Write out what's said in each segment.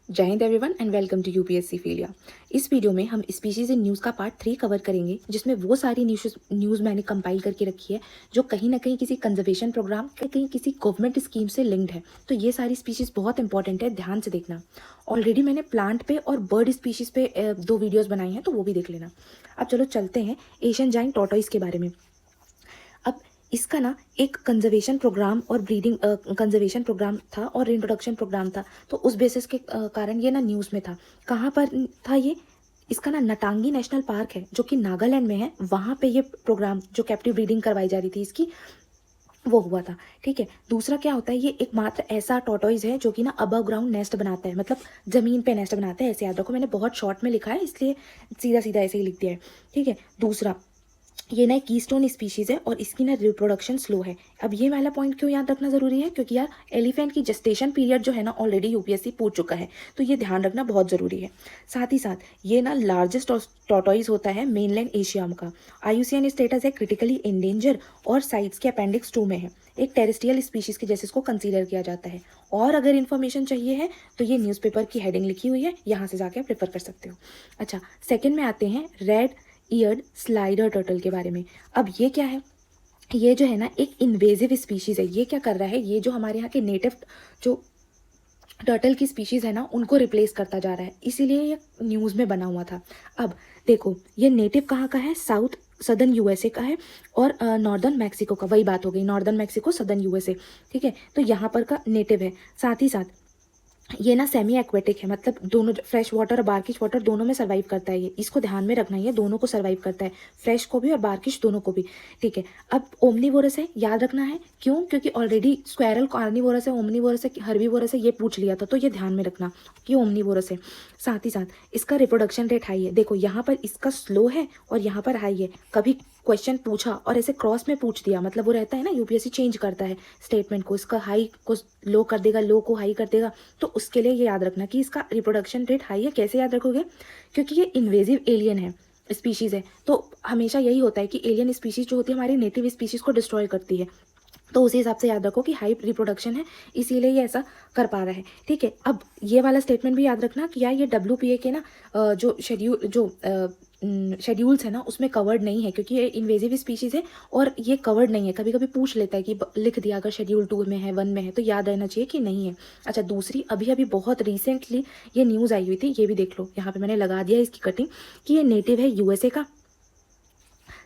जय हिंद everyone and welcome to UPSC failure. इस वीडियो में हम स्पीशीज इन न्यूज़ का पार्ट 3 कवर करेंगे, जिसमें वो सारी न्यूज़ मैंने कंपाइल करके रखी है जो कहीं ना कहीं किसी कंजर्वेशन प्रोग्राम कहीं किसी गवर्नमेंट स्कीम से लिंक्ड है। तो ये सारी स्पीशीज बहुत इंपॉर्टेंट है, ध्यान से देखना। ऑलरेडी मैंने प्लांट पे और बर्ड स्पीशीज पे 2 वीडियोज़ बनाई हैं, तो वो भी देख लेना। अब चलो चलते हैं एशियन जाइंट टॉर्टोइस के बारे में। अब इसका ना एक कंजर्वेशन प्रोग्राम और ब्रीडिंग कंजर्वेशन प्रोग्राम था और इंट्रोडक्शन प्रोग्राम था, तो उस बेसिस के कारण ये ना न्यूज़ में था। कहाँ पर था ये? इसका ना नटांगी नेशनल पार्क है जो कि नागालैंड में है, वहाँ पे ये प्रोग्राम जो कैप्टिव ब्रीडिंग करवाई जा रही थी इसकी, वो हुआ था। ठीक है। दूसरा क्या होता है, ये एकमात्र ऐसा टॉर्टोइज है जो कि ना अबव ग्राउंड नेस्ट बनाता है, मतलब जमीन पे नेस्ट बनाता है। ऐसे याद रखो, मैंने बहुत शॉर्ट में लिखा है इसलिए सीधा सीधा ऐसे ही लिख दिया है। ठीक है। दूसरा, ये ना एक कीस्टोन स्पीशीज़ है और इसकी ना रिप्रोडक्शन स्लो है। अब ये वाला पॉइंट क्यों याद रखना ज़रूरी है? क्योंकि यार एलिफेंट की जेस्टेशन पीरियड जो है ना ऑलरेडी यूपीएससी पूछ चुका है, तो ये ध्यान रखना बहुत ज़रूरी है। साथ ही साथ ये ना लार्जेस्ट टॉर्टोइज होता है मेनलैंड एशिया का। आईयूसीएन स्टेटस है क्रिटिकली इंडेंजर और साइट्स के अपेंडिक्स 2 में है। एक टेरेस्ट्रियल स्पीशीज़ के जैसे इसको कंसीडर किया जाता है। और अगर इन्फॉर्मेशन चाहिए है तो ये न्यूज़पेपर की हेडिंग लिखी हुई है, यहाँ से जाके आप प्रेफर कर सकते हो। अच्छा, सेकेंड में आते हैं रेड ईयर्ड स्लाइडर टर्टल के बारे में। अब ये क्या है? ये जो है ना एक इन्वेजिव स्पीशीज़ है। ये क्या कर रहा है, ये जो हमारे यहाँ के नेटिव जो टर्टल की स्पीशीज़ है ना उनको रिप्लेस करता जा रहा है, इसीलिए ये न्यूज़ में बना हुआ था। अब देखो, ये नेटिव कहाँ का है? साउथ सदर्न यूएसए का है और नॉर्दर्न मैक्सिको का। वही बात हो गई, नॉर्दर्न मैक्सिको सदर्न यूएसए। ठीक है, तो यहाँ पर का नेटिव है। साथ ही साथ ये ना सेमी एक्वेटिक है, मतलब दोनों फ्रेश वाटर और बार्किश वाटर दोनों में सर्वाइव करता है। ये इसको ध्यान में रखना है, ये दोनों को सर्वाइव करता है, फ्रेश को भी और बार्किश दोनों को भी। ठीक है। अब ओमनीवोरस है, याद रखना है। क्यों? क्योंकि ऑलरेडी स्क्वायरल कार्निवोरस है, ओमनीवोरस है, हर्बीवोरस है, ये पूछ लिया था, तो ये ध्यान में रखना कि ओमनीवोरस है। साथ ही साथ इसका रिप्रोडक्शन रेट हाई है। देखो यहाँ पर इसका स्लो है और यहाँ पर हाई है। कभी क्वेश्चन पूछा और ऐसे क्रॉस में पूछ दिया, मतलब वो रहता है ना, यूपीएससी चेंज करता है स्टेटमेंट को, इसका हाई को लो कर देगा, लो को हाई कर देगा। तो उसके लिए ये याद रखना कि इसका रिप्रोडक्शन रेट हाई है। कैसे याद रखोगे? क्योंकि ये इन्वेजिव एलियन है, स्पीशीज़ है, तो हमेशा यही होता है कि एलियन स्पीशीज़ जो होती है हमारी नेटिव स्पीशीज़ को डिस्ट्रॉय करती है। तो उसी हिसाब से याद रखो कि हाई रिप्रोडक्शन है, इसीलिए ये ऐसा कर पा रहा है। ठीक है। अब ये वाला स्टेटमेंट भी याद रखना कि यार ये WPA के ना जो शेड्यूल्स है ना उसमें कवर्ड नहीं है, क्योंकि ये इन्वेजिव स्पीशीज़ है और ये कवर्ड नहीं है। कभी कभी पूछ लेता है कि लिख दिया अगर शेड्यूल 2 में है, 1 में है, तो याद रहना चाहिए कि नहीं है। अच्छा, दूसरी अभी अभी बहुत रिसेंटली ये न्यूज़ आई हुई थी, ये भी देख लो, यहाँ पे मैंने लगा दिया इसकी कटिंग, कि ये नेटिव है यूएसए का।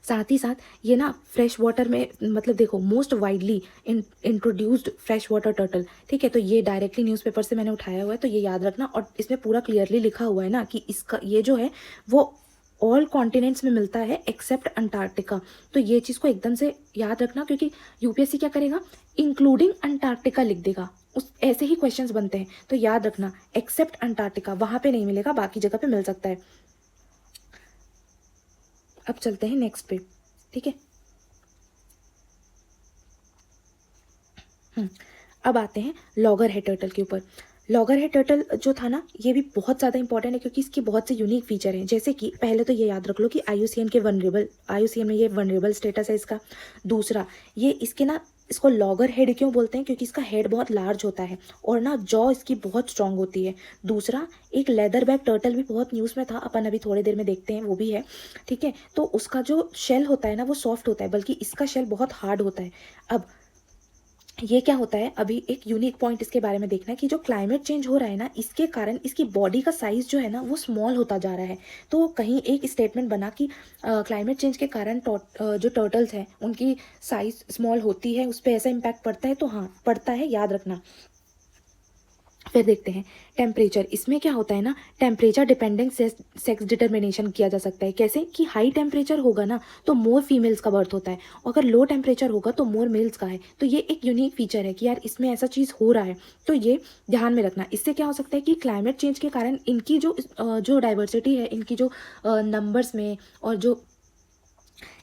साथ ही साथ ये ना फ्रेश वाटर में, मतलब देखो, most widely introduced fresh water turtle. ठीक है, तो ये डायरेक्टली न्यूज़पेपर से मैंने उठाया हुआ है, तो ये याद रखना। और इसमें पूरा क्लियरली लिखा हुआ है ना कि इसका ये जो है वो ऑल कॉन्टिनेंट्स में मिलता है एक्सेप्ट अंटार्कटिका। तो ये चीज़ को एकदम से याद रखना, क्योंकि यूपीएससी क्या करेगा, इंक्लूडिंग अंटार्कटिका लिख देगा, उस ऐसे ही क्वेश्चंस बनते हैं। तो याद रखना एक्सेप्ट अंटार्कटिका, वहाँ पे नहीं मिलेगा, बाकी जगह पे मिल सकता है। अब चलते हैं नेक्स्ट पे। ठीक है। अब आते हैं लॉगर हेड टर्टल के ऊपर। लॉगर हेड टर्टल जो था ना, ये भी बहुत ज़्यादा इंपॉर्टेंट है, क्योंकि इसकी बहुत से यूनिक फीचर हैं। जैसे कि पहले तो ये याद रख लो कि आईयूसीएन में ये वनरेबल स्टेटस है इसका। दूसरा, ये इसके ना, इसको लॉगर हेड क्यों बोलते हैं? क्योंकि इसका हेड बहुत लार्ज होता है और ना जॉ इसकी बहुत स्ट्रांग होती है। दूसरा, एक लेदर बैक टर्टल भी बहुत न्यूज़ में था, अपन अभी थोड़ी देर में देखते हैं, वो भी है। ठीक है, तो उसका जो शेल होता है ना वो सॉफ्ट होता है, बल्कि इसका शेल बहुत हार्ड होता है। अब ये क्या होता है, अभी एक यूनिक पॉइंट इसके बारे में देखना है कि जो क्लाइमेट चेंज हो रहा है ना, इसके कारण इसकी बॉडी का साइज जो है ना वो स्मॉल होता जा रहा है। तो कहीं एक स्टेटमेंट बना कि क्लाइमेट चेंज के कारण जो टर्टल्स हैं उनकी साइज स्मॉल होती है, उस पर ऐसा इम्पैक्ट पड़ता है। तो हाँ, पड़ता है, याद रखना। फिर देखते हैं टेम्परेचर। इसमें क्या होता है ना, टेम्परेचर डिपेंडेंट सेक्स डिटर्मिनेशन किया जा सकता है। कैसे? कि हाई टेम्परेचर होगा ना तो मोर फीमेल्स का बर्थ होता है, और अगर लो टेम्परेचर होगा तो मोर मेल्स का है। तो ये एक यूनिक फीचर है कि यार इसमें ऐसा चीज़ हो रहा है, तो ये ध्यान में रखना। इससे क्या हो सकता है कि क्लाइमेट चेंज के कारण इनकी जो डाइवर्सिटी है, इनकी जो नंबर्स में और जो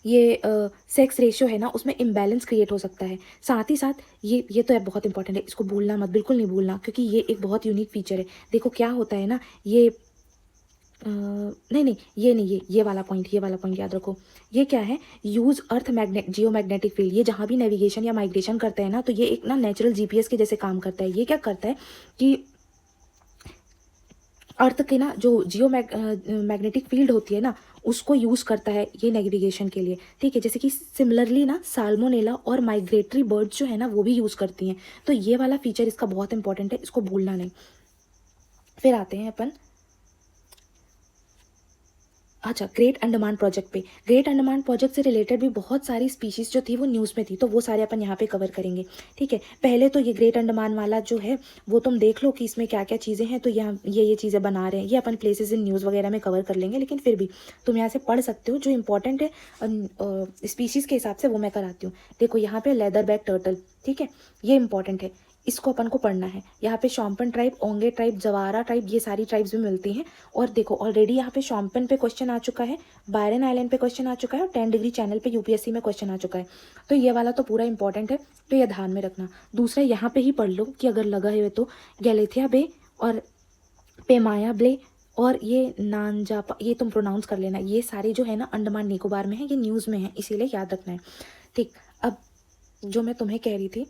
ये सेक्स रेशियो है ना उसमें इम्बैलेंस क्रिएट हो सकता है। साथ ही साथ ये तो बहुत इंपॉर्टेंट है, इसको भूलना मत, बिल्कुल नहीं भूलना, क्योंकि ये एक बहुत यूनिक फीचर है। देखो क्या होता है ना, ये नहीं नहीं, ये नहीं, ये वाला पॉइंट याद रखो। ये क्या है? यूज अर्थ जियो मैग्नेटिक फील्ड। ये जहाँ भी नेविगेशन या माइग्रेशन करते हैं ना, तो ये एक ना नेचुरल जीपीएस के जैसे काम करता है। ये क्या करता है कि अर्थ के ना जो मैग्नेटिक फील्ड होती है ना, उसको यूज़ करता है ये नेविगेशन के लिए, ठीक है। जैसे कि सिमिलरली ना साल्मोनेला और माइग्रेटरी बर्ड्स जो है ना वो भी यूज़ करती हैं। तो ये वाला फीचर इसका बहुत इंपॉर्टेंट है, इसको भूलना नहीं। फिर आते हैं अपन, अच्छा, ग्रेट अंडमान प्रोजेक्ट पे। ग्रेट अंडमान प्रोजेक्ट से रिलेटेड भी बहुत सारी स्पीशीज़ जो थी वो न्यूज़ में थी, तो वो सारे अपन यहाँ पे कवर करेंगे, ठीक है। पहले तो ये ग्रेट अंडमान वाला जो है वो तुम देख लो कि इसमें क्या क्या चीज़ें हैं। तो यहाँ ये चीज़ें बना रहे हैं, ये अपन प्लेसेस इन न्यूज़ वगैरह में कवर कर लेंगे, लेकिन फिर भी तुम यहाँ से पढ़ सकते हो। जो इंपॉर्टेंट है स्पीशीज़ के हिसाब से वो मैं कराती हूँ। देखो यहाँ पे लेदर बैक टर्टल, ठीक है, ये इंपॉर्टेंट है, इसको अपन को पढ़ना है। यहाँ पे शॉम्पन ट्राइब, ओंगे ट्राइब, जवारा ट्राइब, ये सारी ट्राइब्स भी मिलती हैं। और देखो ऑलरेडी यहाँ पे शॉम्पन पे क्वेश्चन आ चुका है, बायरन आइलैंड पे क्वेश्चन आ चुका है, और 10 डिग्री चैनल पे यूपीएससी में क्वेश्चन आ चुका है। तो ये वाला तो पूरा इंपॉर्टेंट है, तो ये ध्यान में रखना। दूसरा यहाँ पे ही पढ़ लो कि अगर लगा है तो गैलेथिया बे और पेमाया बे और ये नानजापा, ये तुम प्रोनाउंस कर लेना। ये सारे जो है ना अंडमान निकोबार में है, ये न्यूज़ में है, इसीलिए याद रखना है, ठीक। अब जो मैं तुम्हें कह रही थी,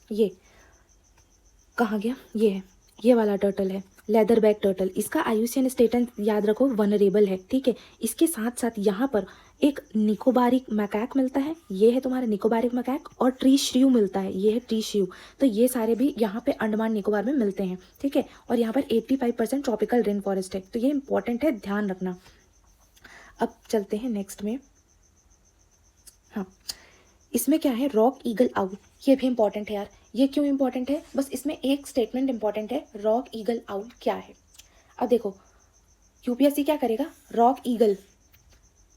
ये कहाँ गया, ये है, ये वाला टर्टल है लेदर बैक टर्टल। इसका आयुसियन स्टेटस याद रखो वनरेबल है, ठीक है। इसके साथ साथ यहाँ पर एक निकोबारिक मैकैक मिलता है, ये है तुम्हारा निकोबारिक मैकैक, और ट्री श्रीव मिलता है, ये है ट्री श्रीव। तो ये सारे भी यहाँ पे अंडमान निकोबार में मिलते हैं, ठीक है। और यहाँ पर 85% ट्रॉपिकल रेन फॉरेस्ट है, तो ये इंपॉर्टेंट है, ध्यान रखना। अब चलते हैं नेक्स्ट में, हाँ, इसमें क्या है, रॉक ईगल आउल, ये भी इंपॉर्टेंट है यार। ये क्यों इंपॉर्टेंट है, बस इसमें एक स्टेटमेंट इंपॉर्टेंट है, रॉक ईगल आउल क्या है। अब देखो यूपीएससी क्या करेगा, रॉक ईगल,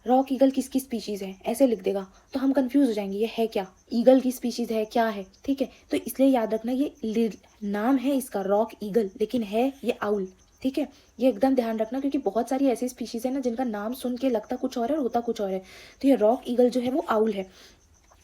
रॉक ईगल किसकी स्पीशीज़ है ऐसे लिख देगा, तो हम कंफ्यूज हो जाएंगे, ये है क्या, ईगल की स्पीशीज़ है क्या है, ठीक है। तो इसलिए याद रखना, ये नाम है इसका रॉक ईगल, लेकिन है ये आउल, ठीक है। ये एकदम ध्यान रखना, क्योंकि बहुत सारी ऐसी स्पीशीज़ है ना जिनका नाम सुन के लगता कुछ और है, होता कुछ और है। तो ये रॉक ईगल जो है वो आउल है।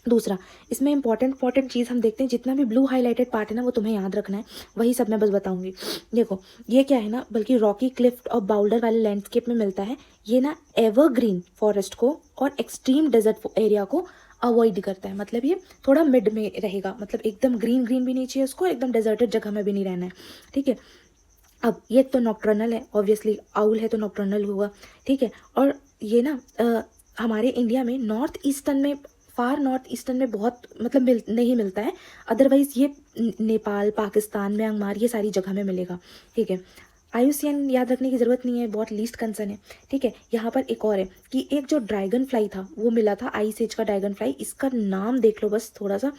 दूसरा, इसमें इंपॉर्टेंट चीज़ हम देखते हैं, जितना भी ब्लू हाईलाइटेड पार्ट है ना वो तुम्हें याद रखना है, वही सब मैं बस बताऊंगी। देखो ये क्या है ना, बल्कि रॉकी क्लिफ्ट और बाउल्डर वाले लैंडस्केप में मिलता है। ये ना एवरग्रीन फॉरेस्ट को और एक्सट्रीम डेजर्ट एरिया को अवॉइड करता है, मतलब ये थोड़ा मिड में रहेगा, मतलब एकदम ग्रीन ग्रीन भी नहीं चाहिए उसको, एकदम डेजर्टेड जगह में भी नहीं रहना है, ठीक है। अब ये तो नॉक्टर्नल है, ऑब्वियसली आउल है तो नॉक्टर्नल होगा, ठीक है। और ये ना हमारे इंडिया में नॉर्थ ईस्टर्न में, फार नॉर्थ ईस्टर्न में बहुत मतलब नहीं मिलता है, अदरवाइज ये नेपाल, पाकिस्तान, म्यांमार, ये सारी जगह में मिलेगा, ठीक है। आयुसियन याद रखने की ज़रूरत नहीं है, बहुत लीस्ट कंसर्न है, ठीक है। यहाँ पर एक और है कि एक जो ड्रैगन फ्लाई था वो मिला था, आइस एज का ड्रैगन फ्लाई, इसका नाम देख लो बस थोड़ा सा,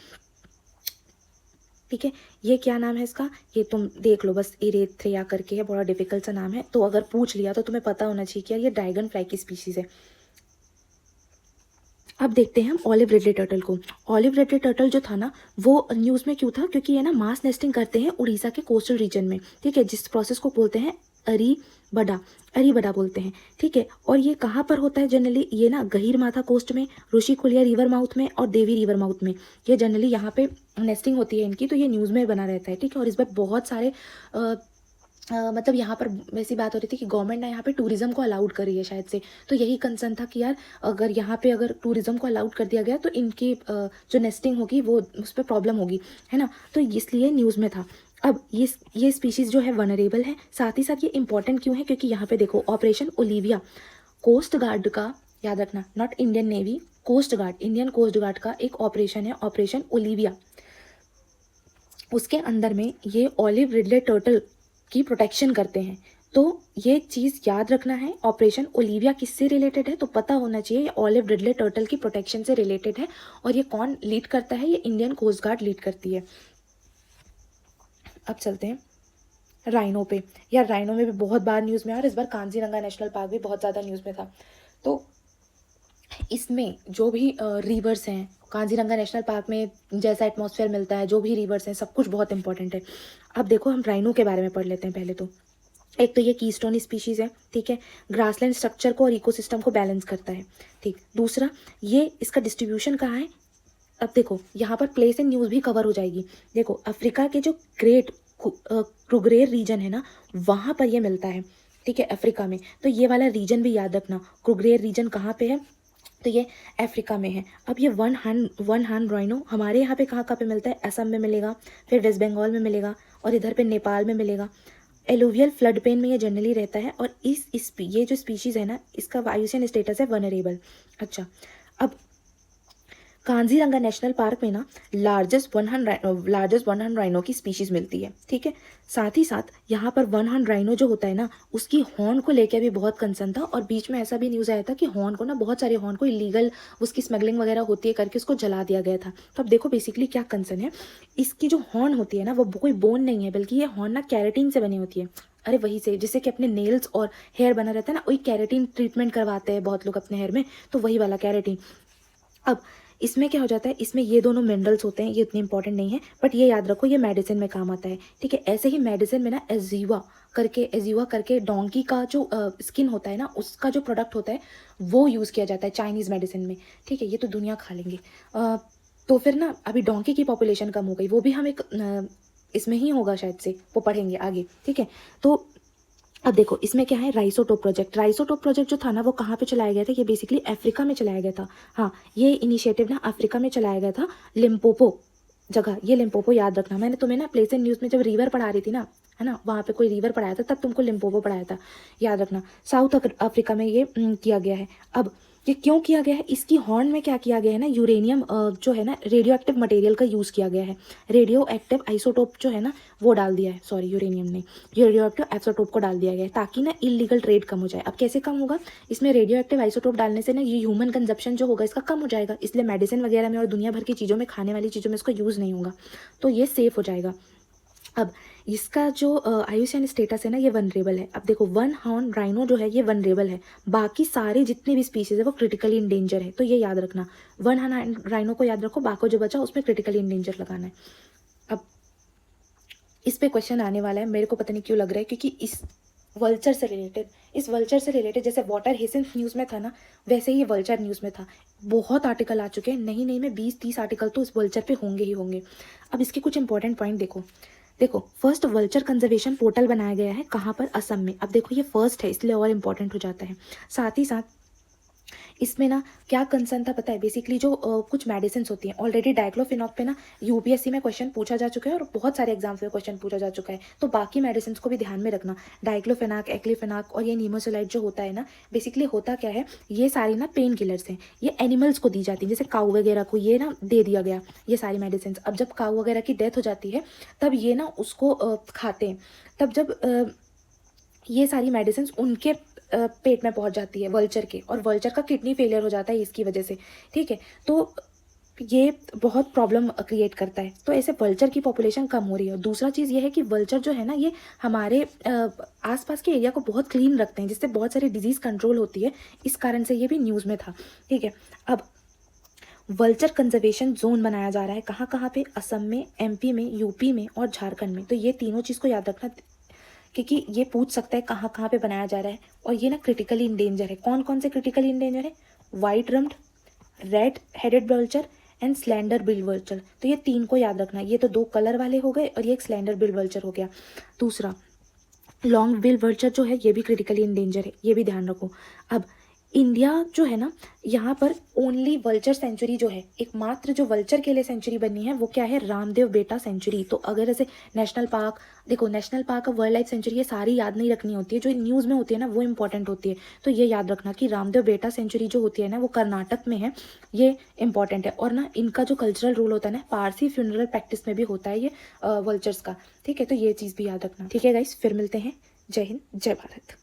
ठीक है। ये क्या नाम है इसका, ये तुम देख लो बस, इरेथ्रिया करके है, बड़ा डिफिकल्ट सा नाम है, तो अगर पूछ लिया तो तुम्हें पता होना चाहिए कि यार ये ड्रैगन फ्लाई की स्पीशीज़ है। अब देखते हैं हम ऑलिव रिडले टर्टल को। ऑलिव रिडले टर्टल जो था ना वो न्यूज़ में क्यों था, क्योंकि ये ना मास नेस्टिंग करते हैं उड़ीसा के कोस्टल रीजन में, ठीक है, जिस प्रोसेस को बोलते हैं अरीबड़ा बोलते हैं, ठीक है। और ये कहाँ पर होता है जनरली, ये ना गहीरमाथा कोस्ट में, ऋषिकुलिया रिवर माउथ में और देवी रिवर माउथ में, ये जनरली यहाँ पे नेस्टिंग होती है इनकी, तो ये न्यूज़ में बना रहता है, ठीक है। और इस बार बहुत सारे मतलब यहाँ पर वैसी बात हो रही थी कि गवर्नमेंट ने यहाँ पे टूरिज्म को अलाउड करी है शायद से, तो यही कंसर्न था कि यार अगर यहाँ पे अगर टूरिज्म को अलाउड कर दिया गया तो इनकी जो नेस्टिंग होगी वो उस पर प्रॉब्लम होगी, है ना, तो इसलिए न्यूज़ में था। अब ये स्पीशीज़ जो है वनरेबल है, साथ ही साथ ये इंपॉर्टेंट क्यों है, क्योंकि यहाँ पे देखो ऑपरेशन ओलिविया, कोस्ट गार्ड का, याद रखना, not Indian navy, coast guard, Indian coast guard का एक ऑपरेशन है, ऑपरेशन ओलिविया। उसके अंदर में ये ऑलिव रिडले टर्टल की प्रोटेक्शन करते हैं, तो ये चीज़ याद रखना है। ऑपरेशन ओलिविया किससे रिलेटेड है, तो पता होना चाहिए, ये ऑलिव रिडले टर्टल की प्रोटेक्शन से रिलेटेड है। और ये कौन लीड करता है, ये इंडियन कोस्ट गार्ड लीड करती है। अब चलते हैं राइनो पे। यार राइनो में भी बहुत बार न्यूज़ में, और इस बार कांजीरंगा नेशनल पार्क भी बहुत ज़्यादा न्यूज़ में था। तो इसमें जो भी रिवर्स हैं, कांजीरंगा नेशनल पार्क में जैसा एटमॉस्फेयर मिलता है, जो भी रिवर्स हैं, सब कुछ बहुत इंपॉर्टेंट है। अब देखो हम राइनो के बारे में पढ़ लेते हैं पहले तो। एक तो ये कीस्टोन स्पीशीज़ है, ठीक है, ग्रासलैंड स्ट्रक्चर को और इकोसिस्टम को बैलेंस करता है, ठीक। दूसरा, ये इसका डिस्ट्रीब्यूशन कहाँ है, अब देखो यहाँ पर प्लेस एंड न्यूज़ भी कवर हो जाएगी। देखो अफ्रीका के जो ग्रेट क्रुगरेर रीजन है ना, वहाँ पर ये मिलता है, ठीक है, अफ्रीका में। तो ये वाला रीजन भी याद रखना, क्रुगरेर रीजन कहाँ पे है, तो ये अफ्रीका में है। अब ये वन हॉर्न राइनो हमारे यहाँ पे कहाँ कहाँ पे मिलता है, असम में मिलेगा, फिर वेस्ट बंगाल में मिलेगा, और इधर पे नेपाल में मिलेगा। एलुवियल फ्लड प्लेन में ये जनरली रहता है, और ये जो स्पीशीज़ है ना, इसका आयुसीएन स्टेटस है वनरेबल। अच्छा, अब कांजीरंगा नेशनल पार्क में ना लार्जेस्ट वन हॉर्न राइनो की स्पीशीज मिलती है, ठीक है। साथ ही साथ यहाँ पर वन हॉर्न राइनो जो होता है ना, उसकी हॉर्न को लेकर भी बहुत कंसर्न था, और बीच में ऐसा भी न्यूज़ आया था कि हॉर्न को ना, बहुत सारे हॉर्न को इलीगल उसकी स्मगलिंग वगैरह होती है करके उसको जला दिया गया था। तो अब देखो बेसिकली क्या कंसर्न है, इसकी जो हॉर्न होती है ना, वो कोई बोन नहीं है, बल्कि ये हॉर्न ना कैरेटीन से बनी होती है। अरे वही से जिससे कि अपने नेल्स और हेयर बना रहता है ना, वही कैरेटीन ट्रीटमेंट करवाते हैं बहुत लोग अपने हेयर में, तो वही वाला कैरेटीन। अब इसमें क्या हो जाता है, इसमें ये दोनों मिनरल्स होते हैं, ये इतने इंपॉर्टेंट नहीं है, बट ये याद रखो ये मेडिसिन में काम आता है, ठीक है। ऐसे ही मेडिसिन में ना एजीवा करके डोंकी का जो स्किन होता है ना, उसका जो प्रोडक्ट होता है वो यूज़ किया जाता है चाइनीज़ मेडिसिन में, ठीक है। ये तो दुनिया खा लेंगे। तो फिर ना अभी डोंकी की पॉपुलेशन कम हो गई, वो भी हम एक इसमें ही होगा शायद से, वो पढ़ेंगे आगे, ठीक है। तो अब देखो इसमें क्या है, राइसोटोप प्रोजेक्ट जो था ना, वो कहाँ पे चलाया गया था, ये बेसिकली अफ्रीका में चलाया गया था। हाँ, ये इनिशिएटिव ना अफ्रीका में चलाया गया था, लिम्पोपो जगह, ये लिम्पोपो याद रखना। मैंने तुम्हें ना प्लेस एंड न्यूज़ में जब रिवर पढ़ा रही थी ना, है ना, वहाँ पे कोई रिवर पढ़ाया था, तब तुमको लिम्पोपो पढ़ाया था, याद रखना। साउथ अफ्रीका में ये किया गया है। अब ये क्यों किया गया है, इसकी हॉर्न में क्या किया गया है ना, यूरेनियम जो है ना, रेडियो एक्टिव मटेरियल का यूज़ किया गया है। रेडियो एक्टिव आइसोटोप जो है ना, वो डाल दिया है, सॉरी यूरेनियम नहीं, रेडियो एक्टिव आइसोटोप को डाल दिया गया है, ताकि ना इलीगल ट्रेड कम हो जाए। अब कैसे कम होगा, इसमें रेडियो एक्टिव आइसोटोप डालने से ना ये ह्यूमन कंजप्शन जो होगा इसका कम हो जाएगा, इसलिए मेडिसिन वगैरह में और दुनिया भर की चीज़ों में, खाने वाली चीज़ों में इसका यूज़ नहीं होगा, तो ये सेफ हो जाएगा। अब इसका जो आयुसीएन स्टेटस है ना, ये वनरेबल है। अब देखो वन हॉर्न राइनो जो है ये वनरेबल है, बाकी सारे जितने भी स्पीशीज है वो क्रिटिकली इंडेंजर है, तो ये याद रखना। वन हॉर्न राइनो को याद रखो, बाकी जो बचा उसमें क्रिटिकली इंडेंजर लगाना है। अब इस पे क्वेश्चन आने वाला है, मेरे को पता नहीं क्यों लग रहा है, क्योंकि इस वल्चर से रिलेटेड जैसे वाटर हेसेंस न्यूज़ में था ना, वैसे ही वल्चर न्यूज़ में था। बहुत आर्टिकल आ चुके हैं, नहीं में 20-30 आर्टिकल तो इस वल्चर पे होंगे ही होंगे। अब इसके कुछ इंपॉर्टेंट पॉइंट देखो फर्स्ट वल्चर कंजर्वेशन पोर्टल बनाया गया है, कहाँ पर, असम में। अब देखो ये फर्स्ट है इसलिए और इम्पॉर्टेंट हो जाता है। साथ ही साथ इसमें ना क्या कंसर्न था पता है, बेसिकली जो कुछ मेडिसिन होती हैं, ऑलरेडी डाइक्लोफिनॉक पे ना यूपीएससी में क्वेश्चन पूछा जा चुका है, और बहुत सारे एग्जाम्स में क्वेश्चन पूछा जा चुका है, तो बाकी मेडिसिन को भी ध्यान में रखना। डाइक्लोफिनाक, एक्लिफिनाक और ये नीमोसोलाइड जो होता है ना, बेसिकली होता क्या है, ये सारी ना पेन किलर्स हैं, ये एनिमल्स को दी जाती है, जैसे काऊ वगैरह को ये ना दे दिया गया ये सारी मेडिसिन। अब जब काऊ वगैरह की डेथ हो जाती है, तब ये ना उसको खाते हैं, तब जब ये सारी मेडिसिन उनके पेट में पहुंच जाती है वल्चर के, और वल्चर का किडनी फेलियर हो जाता है इसकी वजह से, ठीक है। तो ये बहुत प्रॉब्लम क्रिएट करता है, तो ऐसे वल्चर की पॉपुलेशन कम हो रही है। दूसरा चीज़ ये है कि वल्चर जो है ना, ये हमारे आसपास के एरिया को बहुत क्लीन रखते हैं, जिससे बहुत सारी डिजीज़ कंट्रोल होती है, इस कारण से ये भी न्यूज़ में था, ठीक है। अब वल्चर कंजर्वेशन जोन बनाया जा रहा है कहाँ कहाँ पे, असम में, एमपी में, यूपी में और झारखंड में। तो ये तीनों चीज़ को याद रखना, क्योंकि ये पूछ सकता है कहाँ कहाँ पे बनाया जा रहा है। और ये ना क्रिटिकली इंडेंजर है, कौन कौन से क्रिटिकली इंडेंजर है, white rumped, red headed vulture and slender bill vulture. तो ये तीन को याद रखना, ये तो 2 कलर वाले हो गए, और ये एक स्लैंडर बिल वल्चर हो गया। दूसरा लॉन्ग बिल वल्चर जो है, ये भी क्रिटिकली इंडेंजर है, ये भी ध्यान रखो। अब इंडिया जो है ना, यहाँ पर ओनली वल्चर सेंचुरी जो है, एकमात्र जो वल्चर के लिए सेंचुरी बनी है, वो क्या है, रामदेव बेटा सेंचुरी। तो अगर ऐसे नेशनल पार्क, देखो नेशनल पार्क और वाइल्ड लाइफ सेंचुरी ये सारी याद नहीं रखनी होती है, जो न्यूज़ में होती है ना वो इंपॉर्टेंट होती है। तो ये याद रखना कि रामदेव बेटा सेंचुरी जो होती है ना, वो कर्नाटक में है, ये इंपॉर्टेंट है। और ना इनका जो कल्चरल रोल होता है ना, पारसी फ्यूनरल प्रैक्टिस में भी होता है ये वल्चर्स का, ठीक है। तो ये चीज़ भी याद रखना, ठीक है गाइस। फिर मिलते हैं, जय हिंद, जय भारत।